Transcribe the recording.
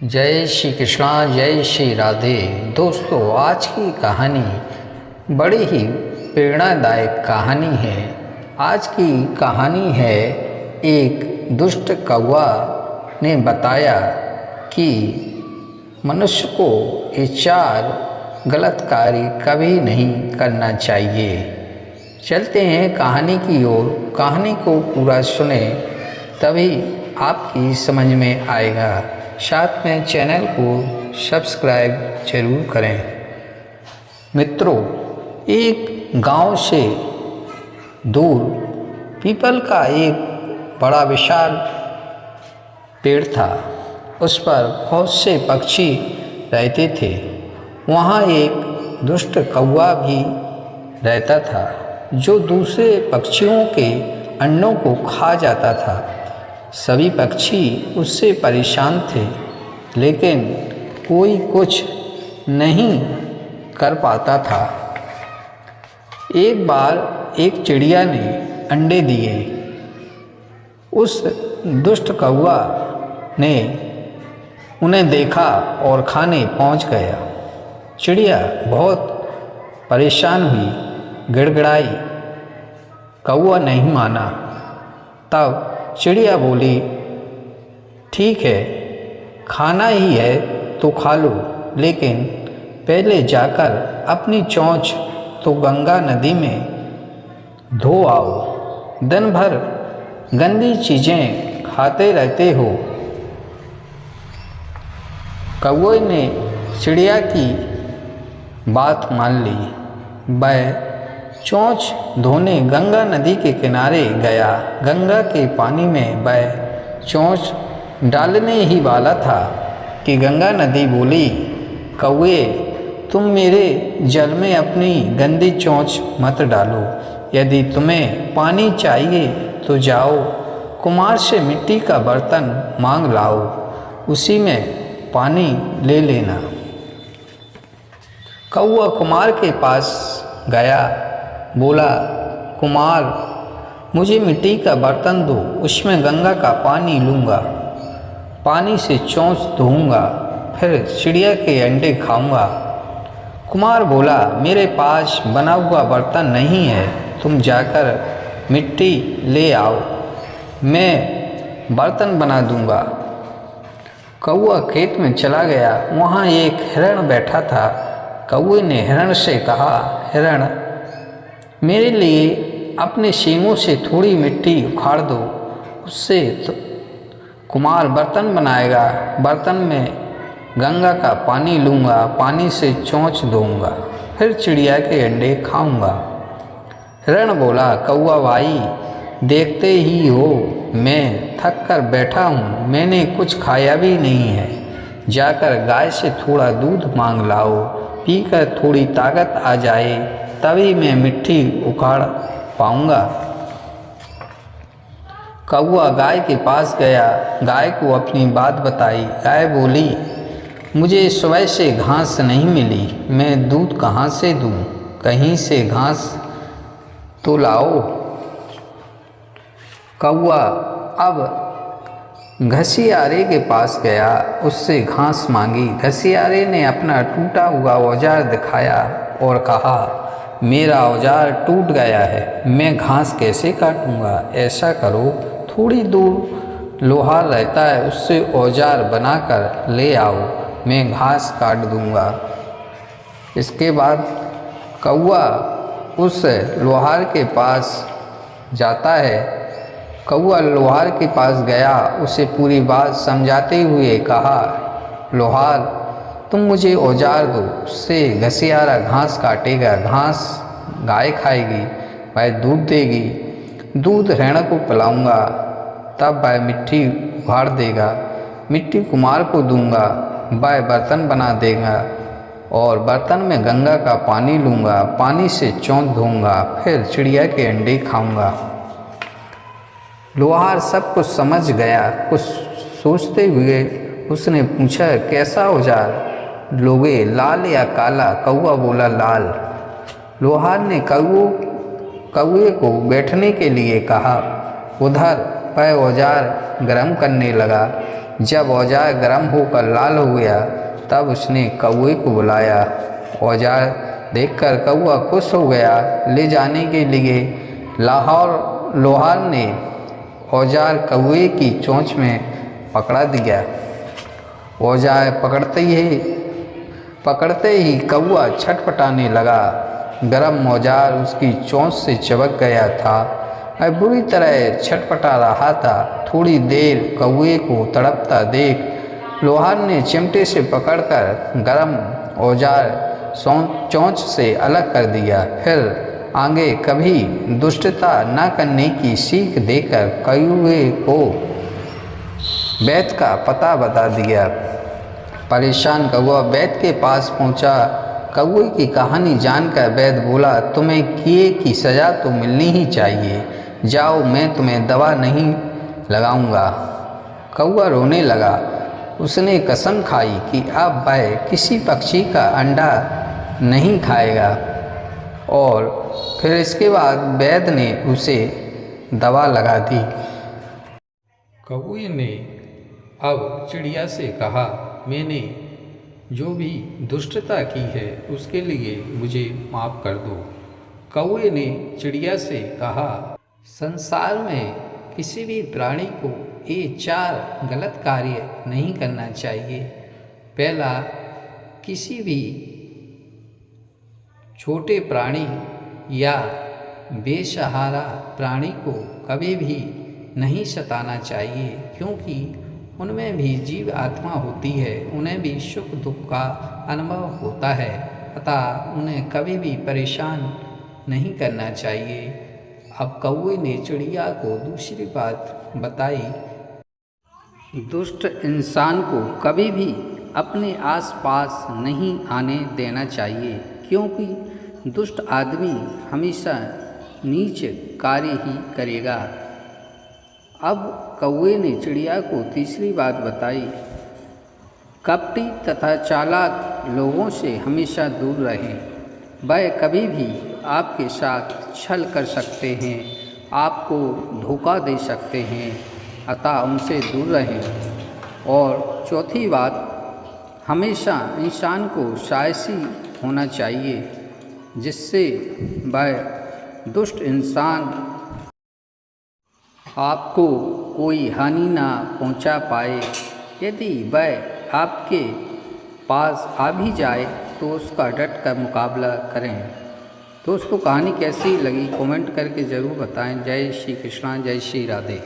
जय श्री कृष्णा, जय श्री राधे। दोस्तों, आज की कहानी बड़ी ही प्रेरणादायक कहानी है। आज की कहानी है, एक दुष्ट कौवा ने बताया कि मनुष्य को ये 4 गलत कार्य कभी नहीं करना चाहिए। चलते हैं कहानी की ओर। कहानी को पूरा सुने, तभी आपकी समझ में आएगा। साथ में चैनल को सब्सक्राइब जरूर करें। मित्रों, एक गांव से दूर पीपल का एक बड़ा विशाल पेड़ था। उस पर बहुत से पक्षी रहते थे। वहाँ एक दुष्ट कौवा भी रहता था, जो दूसरे पक्षियों के अंडों को खा जाता था। सभी पक्षी उससे परेशान थे, लेकिन कोई कुछ नहीं कर पाता था। एक बार एक चिड़िया ने अंडे दिए। उस दुष्ट कौवा ने उन्हें देखा और खाने पहुंच गया। चिड़िया बहुत परेशान हुई, गिड़गिड़ाई। कौवा नहीं माना। तब चिड़िया बोली, ठीक है, खाना ही है तो खा लो, लेकिन पहले जाकर अपनी चोंच तो गंगा नदी में धो आओ। दिन भर गंदी चीज़ें खाते रहते हो। कौवे ने चिड़िया की बात मान ली। वह चोंच धोने गंगा नदी के किनारे गया। गंगा के पानी में वह चोंच डालने ही वाला था कि गंगा नदी बोली, कौवे, तुम मेरे जल में अपनी गंदी चोंच मत डालो। यदि तुम्हें पानी चाहिए तो जाओ, कुम्हार से मिट्टी का बर्तन मांग लाओ, उसी में पानी ले लेना। कौवा कुम्हार के पास गया। बोला, कुम्हार, मुझे मिट्टी का बर्तन दो, उसमें गंगा का पानी लूँगा, पानी से चोंच धोऊँगा, फिर चिड़िया के अंडे खाऊँगा। कुम्हार बोला, मेरे पास बना हुआ बर्तन नहीं है, तुम जाकर मिट्टी ले आओ, मैं बर्तन बना दूँगा। कौवा खेत में चला गया। वहाँ एक हिरण बैठा था। कौवे ने हिरण से कहा, हिरण, मेरे लिए अपने सींगों से थोड़ी मिट्टी उखाड़ दो, उससे तो कुम्हार बर्तन बनाएगा, बर्तन में गंगा का पानी लूँगा, पानी से चोंच धोऊँगा, फिर चिड़िया के अंडे खाऊँगा। हिरण बोला, कौवा भाई, देखते ही हो मैं थक कर बैठा हूँ, मैंने कुछ खाया भी नहीं है। जाकर गाय से थोड़ा दूध मांग लाओ, पीकर थोड़ी ताकत आ जाए, तभी मैं मिट्टी उखाड़ पाऊँगा। कौवा गाय के पास गया, गाय को अपनी बात बताई। गाय बोली, मुझे सुबह से घास नहीं मिली, मैं दूध कहाँ से दूँ, कहीं से घास तो लाओ। कौवा अब घसियारे के पास गया, उससे घास मांगी। घसियारे ने अपना टूटा हुआ औजार दिखाया और कहा, मेरा औजार टूट गया है, मैं घास कैसे काटूंगा। ऐसा करो, थोड़ी दूर लोहार रहता है, उससे औजार बनाकर ले आओ, मैं घास काट दूंगा। इसके बाद कौवा उस लोहार के पास जाता है। कौवा लोहार के पास गया, उसे पूरी बात समझाते हुए कहा, लोहार, तुम मुझे औजार दो, उससे घसियारा घास काटेगा, घास गाय खाएगी, वह दूध देगी, दूध हिरण को पिलाऊंगा, तब वह मिट्टी उखाड़ देगा, मिट्टी कुम्हार को दूंगा, वह बर्तन बना देगा, और बर्तन में गंगा का पानी लूँगा, पानी से चोंच धोऊँगा, फिर चिड़िया के अंडे खाऊँगा। लोहार सब कुछ समझ गया। कुछ सोचते हुए उसने पूछा, कैसा औजार लोगे, लाल या काला। कौवा बोला, लाल। लोहार ने कौवे को बैठने के लिए कहा। उधर वह औजार गर्म करने लगा। जब औजार गर्म होकर लाल हो गया तब उसने कौवे को बुलाया। औजार देखकर कौवा खुश हो गया। ले जाने के लिए लोहार ने औजार कौवे की चोंच में पकड़ा दिया। औजार पकड़ते ही कौवा छटपटाने लगा। गरम औजार उसकी चोंच से चिपक गया था और बुरी तरह छटपटा रहा था। थोड़ी देर कौवे को तड़पता देख लोहार ने चिमटे से पकड़कर गरम औजार चोंच से अलग कर दिया। फिर आगे कभी दुष्टता न करने की सीख देकर कौवे को वैद्य का पता बता दिया। परेशान कौवा वैद्य के पास पहुंचा। कौवे की कहानी जानकर वैद्य बोला, तुम्हें किए की सज़ा तो मिलनी ही चाहिए। जाओ, मैं तुम्हें दवा नहीं लगाऊंगा। कौवा रोने लगा। उसने कसम खाई कि अब वह किसी पक्षी का अंडा नहीं खाएगा। और फिर इसके बाद वैद्य ने उसे दवा लगा दी। कौवे ने अब चिड़िया से कहा, मैंने जो भी दुष्टता की है उसके लिए मुझे माफ़ कर दो। कौवे ने चिड़िया से कहा, संसार में किसी भी प्राणी को ये 4 गलत कार्य नहीं करना चाहिए। पहला, किसी भी छोटे प्राणी या बेसहारा प्राणी को कभी भी नहीं सताना चाहिए, क्योंकि उनमें भी जीव आत्मा होती है, उन्हें भी सुख दुख का अनुभव होता है, अतः उन्हें कभी भी परेशान नहीं करना चाहिए। अब कौवे ने चिड़िया को दूसरी बात बताई, दुष्ट इंसान को कभी भी अपने आसपास नहीं आने देना चाहिए, क्योंकि दुष्ट आदमी हमेशा नीच कार्य ही करेगा। अब कौवे ने चिड़िया को तीसरी बात बताई, कपटी तथा चालाक लोगों से हमेशा दूर रहें। वह कभी भी आपके साथ छल कर सकते हैं, आपको धोखा दे सकते हैं, अतः उनसे दूर रहें। और चौथी बात, हमेशा इंसान को साहसी होना चाहिए, जिससे वह दुष्ट इंसान आपको कोई हानि ना पहुंचा पाए। यदि वह आपके पास आ भी जाए तो उसका डट कर मुकाबला करें। दोस्तों, कहानी कैसी लगी कमेंट करके ज़रूर बताएं। जय श्री कृष्णा, जय श्री राधे।